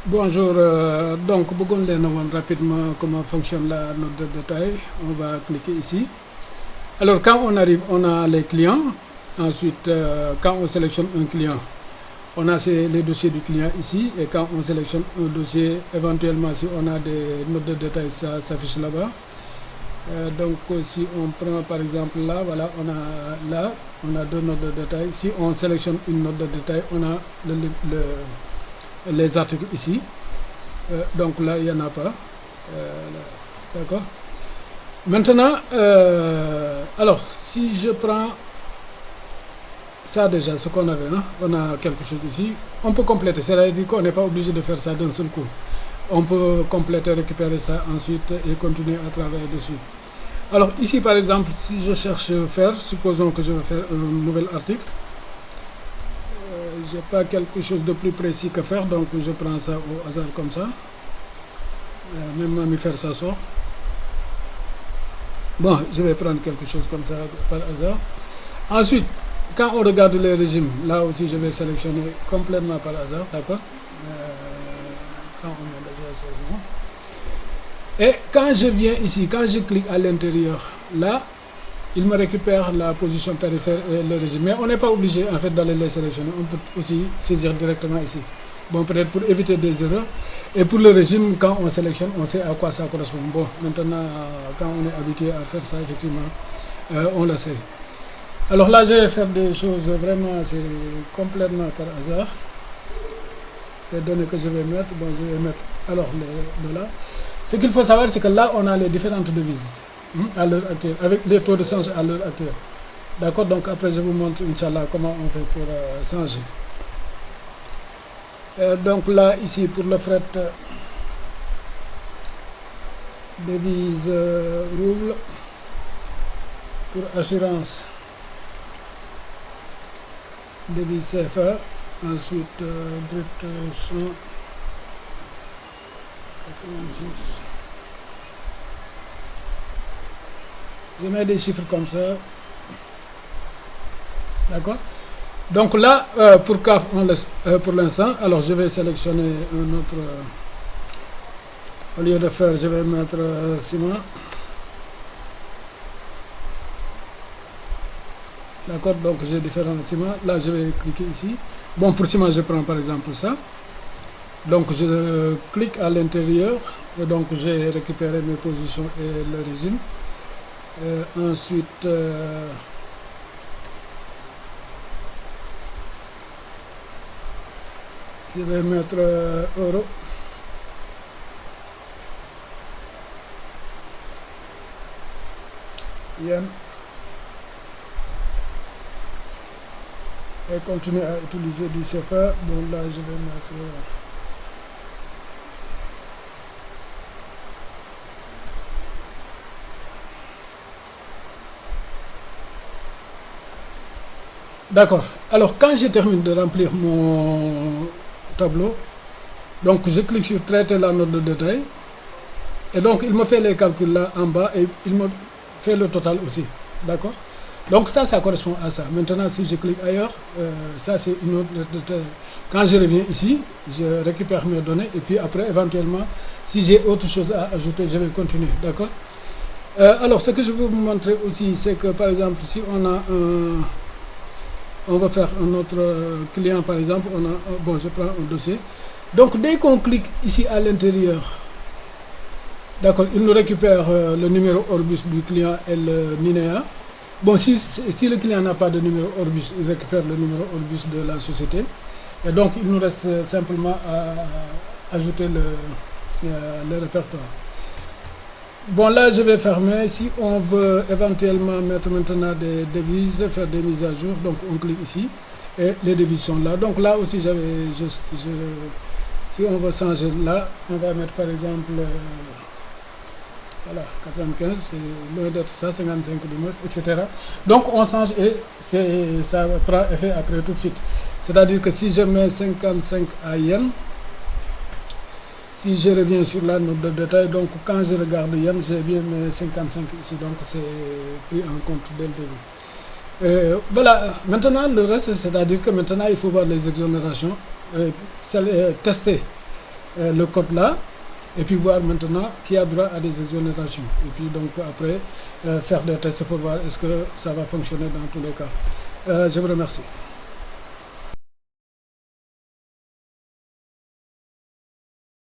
Bonjour, donc bëggoon leen a woon rapidement comment fonctionne la note de détail. On va cliquer ici. Alors quand on arrive, on a les clients. Ensuite, quand on sélectionne un client, on a les dossiers du client ici. Et quand on sélectionne un dossier, éventuellement si on a des notes de détail, ça s'affiche là-bas. Donc si on prend par exemple là, voilà, on a deux notes de détail. Si on sélectionne une note de détail, on a les articles ici. Donc là, il n'y en a pas. D'accord. Maintenant, alors, si je prends ça déjà, ce qu'on avait, hein, on a quelque chose ici. On peut compléter, c'est-à-dire qu'on n'est pas obligé de faire ça d'un seul coup. On peut compléter, récupérer ça ensuite et continuer à travailler dessus. Alors ici, par exemple, si je cherche faire, supposons que je vais faire un nouvel article. J'ai pas quelque chose de plus précis que faire, donc je prends ça au hasard comme ça. Même à me faire ça sort. Bon, je vais prendre quelque chose comme ça par hasard. Ensuite, quand on regarde les régimes, là aussi je vais sélectionner complètement par hasard, d'accord. Quand on met déjà ça, bon. Et quand je viens ici, quand je clique à l'intérieur, là, il me récupère la position tarifaire et le régime. Mais on n'est pas obligé en fait d'aller les sélectionner. On peut aussi saisir directement ici. Bon, peut-être pour éviter des erreurs. Et pour le régime, quand on sélectionne, on sait à quoi ça correspond. Bon, maintenant, quand on est habitué à faire ça, effectivement, on le sait. Alors là, je vais faire des choses vraiment, c'est complètement par hasard. Les données que je vais mettre, bon, je vais mettre alors les dollars. Ce qu'il faut savoir, c'est que là, on a les différentes devises à l'heure actuelle, avec les taux de change à l'heure actuelle. D'accord, donc après, je vous montre, Inch'Allah, comment on fait pour changer. Donc là, ici, pour le fret, devise rouble, pour assurance, devise CFA, ensuite brut 186. Je mets des chiffres comme ça. D'accord. Donc là, pour CAF, on laisse pour l'instant. Alors je vais sélectionner un autre. Au lieu de faire, je vais mettre ciment. D'accord. Donc j'ai différents ciments. Là, je vais cliquer ici. Bon, pour ciment, je prends par exemple ça. Donc je clique à l'intérieur. Et donc j'ai récupéré mes positions et le régime. Ensuite. Je vais mettre euro. Yen. Et continuer à utiliser du CFA. Donc là, je vais mettre. D'accord. Alors, quand je termine de remplir mon tableau, donc je clique sur traiter la note de détail. Et donc, il me fait les calculs là en bas et il me fait le total aussi. D'accord. Donc ça correspond à ça. Maintenant, si je clique ailleurs, ça c'est une autre note de détail. Quand je reviens ici, je récupère mes données et puis après, éventuellement, si j'ai autre chose à ajouter, je vais continuer. D'accord. Alors, ce que je veux vous montrer aussi, c'est que par exemple, si on va faire un autre client par exemple, bon, je prends un dossier. Donc dès qu'on clique ici à l'intérieur, d'accord, il nous récupère le numéro Orbus du client et le NINEA. Bon, si le client n'a pas de numéro Orbus, il récupère le numéro Orbus de la société. Et donc il nous reste simplement à ajouter le répertoire. Bon, là je vais fermer. Si on veut éventuellement mettre maintenant des devises, faire des mises à jour, donc on clique ici et les devises sont là. Donc là aussi si on veut changer là, on va mettre par exemple voilà, 95, c'est loin d'être ça, 55 du moins, etc. Donc on change et ça prend effet après tout de suite. C'est-à-dire que si je mets 55 à yen, si je reviens sur la note de détail, donc quand je regarde yen, j'ai bien mes 55 ici, donc c'est pris en compte dès le début. Voilà, maintenant le reste, c'est-à-dire que maintenant il faut voir les exonérations, tester le code là, et puis voir maintenant qui a droit à des exonérations. Et puis donc après, faire des tests pour voir est-ce que ça va fonctionner dans tous les cas. Je vous remercie.